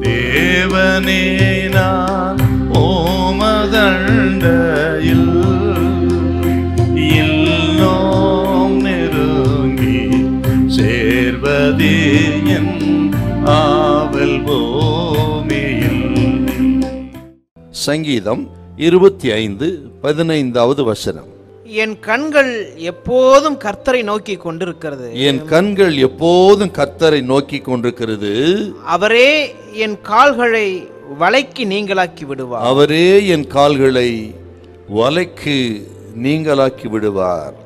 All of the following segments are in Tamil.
தேவனே நான் ஓமதண்டையில் இன்னும் நெருங்கி சேர்வதே என் ஆவல் பூமியில். சங்கீதம் 25:15 வசனம். என் கண்கள் எப்போதும் கர்த்தரை நோக்கி கொண்டிருக்கிறது. என் கண்கள் எப்போதும் கர்த்தரை நோக்கி கொண்டிருக்கிறது. அவரே என் கால்களை வலைக்கு நீங்களாக்கி விடுவார். அவரே என் கால்களை வலைக்கு நீங்களாக்கி விடுவார்.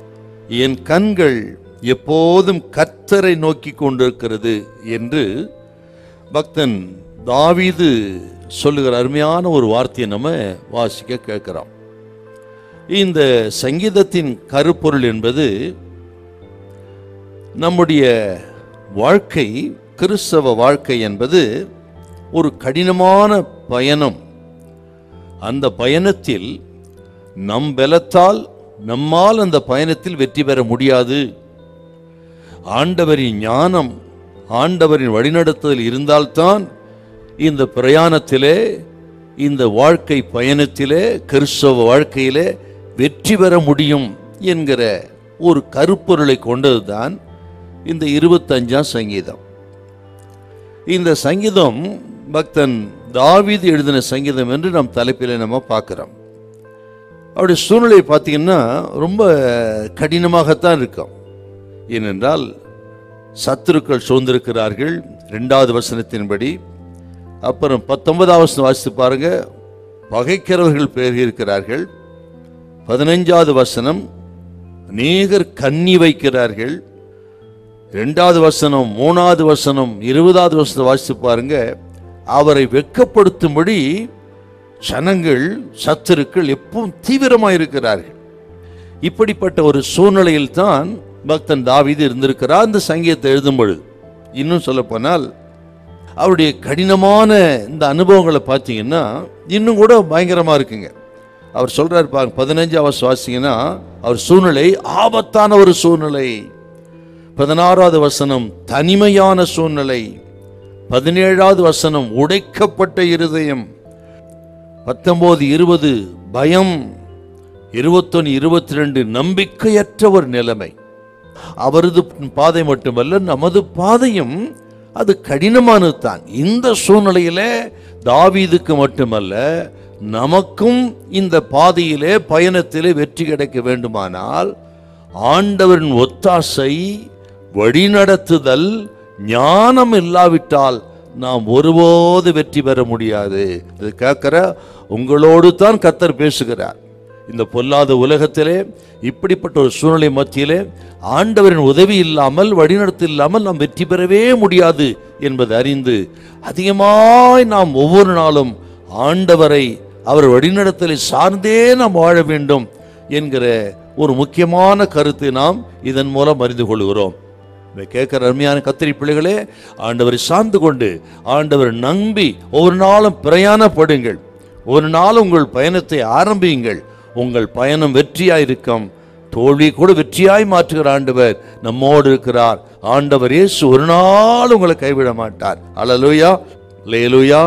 என் கண்கள் எப்போதும் கர்த்தரை நோக்கி கொண்டிருக்கிறது என்று பக்தன் தாவீது சொல்லுகிற அருமையான ஒரு வார்த்தையை நம்ம வாசிக்க கேட்கிறோம். இந்த சங்கீதத்தின் கருப்பொருள் என்பது நம்முடைய வாழ்க்கை, கிறிஸ்தவ வாழ்க்கை என்பது ஒரு கடினமான பயணம். அந்த பயணத்தில் நம் பலத்தால் நம்மால் அந்த பயணத்தில் வெற்றி பெற முடியாது. ஆண்டவரின் ஞானம், ஆண்டவரின் வழிநடத்துதல் இருந்தால்தான் இந்த பிரயாணத்திலே, இந்த வாழ்க்கை பயணத்திலே, கிறிஸ்தவ வாழ்க்கையிலே வெற்றி பெற முடியும் என்கிற ஒரு கருப்பொருளை கொண்டதுதான் இந்த 25ஆம் சங்கீதம். இந்த சங்கீதம் பக்தன் தாவீது எழுதின சங்கீதம் என்று நம் தலைப்பில் நம்ம பார்க்கிறோம். அவருடைய சூழ்நிலை பார்த்தீங்கன்னா ரொம்ப கடினமாகத்தான் இருக்கும். ஏனென்றால் சத்துருக்கள் சூழ்ந்திருக்கிறார்கள் 2வது வசனத்தின்படி. அப்புறம் 19வது வசனம் வாசித்து பாருங்க, பகைக்கிறவர்கள் பெருகி இருக்கிறார்கள். 15வது வசனம், அநேகர் கண்ணி வைக்கிறார்கள். 2வது வசனம், 3வது வசனம், 20வது வசனம் வாசித்து பாருங்க, அவரை வெட்கப்படுத்தும்படி ஜனங்கள், சத்துருக்கள் எப்பவும் தீவிரமாக இருக்கிறார்கள். இப்படிப்பட்ட ஒரு சூழ்நிலையில் தான் பக்தன் தாவீது இருந்திருக்கிறார் இந்த சங்கீதத்தை எழுதும் பொழுது. இன்னும் சொல்ல போனால் அவருடைய கடினமான இந்த அனுபவங்களை பார்த்தீங்கன்னா இன்னும் கூட பயங்கரமா இருக்குங்க. அவர் சொல்றாரு பாருங்க, 15வது வாசிங்கன்னா அவர் சூழ்நிலை ஆபத்தான ஒரு சூழ்நிலை. 16வது வசனம் தனிமையான சூழ்நிலை. 17வது வசனம் உடைக்கப்பட்ட இருதயம். 19, 20 பயம். 21, 22 நம்பிக்கையற்ற ஒரு நிலைமை. அவரது பாதை மட்டுமல்ல, நமது பாதையும் அது கடினமானது தான். இந்த சூழ்நிலையில தாவீதுக்கு மட்டுமல்ல, நமக்கும் இந்த பாதையிலே, பயணத்திலே வெற்றி கிடைக்க வேண்டுமானால் ஆண்டவரின் ஒத்தாசை, வழிநடத்துதல், ஞானம் இல்லாவிட்டால் நாம் ஒருபோது வெற்றி பெற முடியாது. அது கேட்கிற உங்களோடு தான் கர்த்தர் பேசுகிறார். இந்த பொல்லாத உலகத்திலே, இப்படிப்பட்ட ஒரு சூழ்நிலை மத்தியிலே ஆண்டவரின் உதவி இல்லாமல், வழிநடத்து இல்லாமல் நாம் வெற்றி பெறவே முடியாது என்பதை அறிந்து அதிகமாய் நாம் ஒவ்வொரு நாளும் ஆண்டவரை, அவர் வழிநடத்தலை சார்ந்தே நாம் வாழ வேண்டும் என்கிற ஒரு முக்கியமான கருத்தை நாம் இதன் மூலம் அறிந்து கொள்கிறோம். கேட்கிற அருமையான கத்திரி பிள்ளைகளே, ஆண்டவரை சார்ந்து கொண்டு, ஆண்டவரை நம்பி ஒவ்வொரு நாளும் பிரயாணப்படுங்கள். ஒரு நாள் உங்கள் பயணத்தை ஆரம்பியுங்கள். உங்கள் பயணம் வெற்றியாய் இருக்கும். தோல்வி கூட வெற்றியாய் மாற்றுகிற ஆண்டவர் நம்மோடு இருக்கிறார். ஆண்டவர் இயேசு ஒரு நாள் உங்களை கைவிட மாட்டார். அல்லேலூயா, அல்லேலூயா.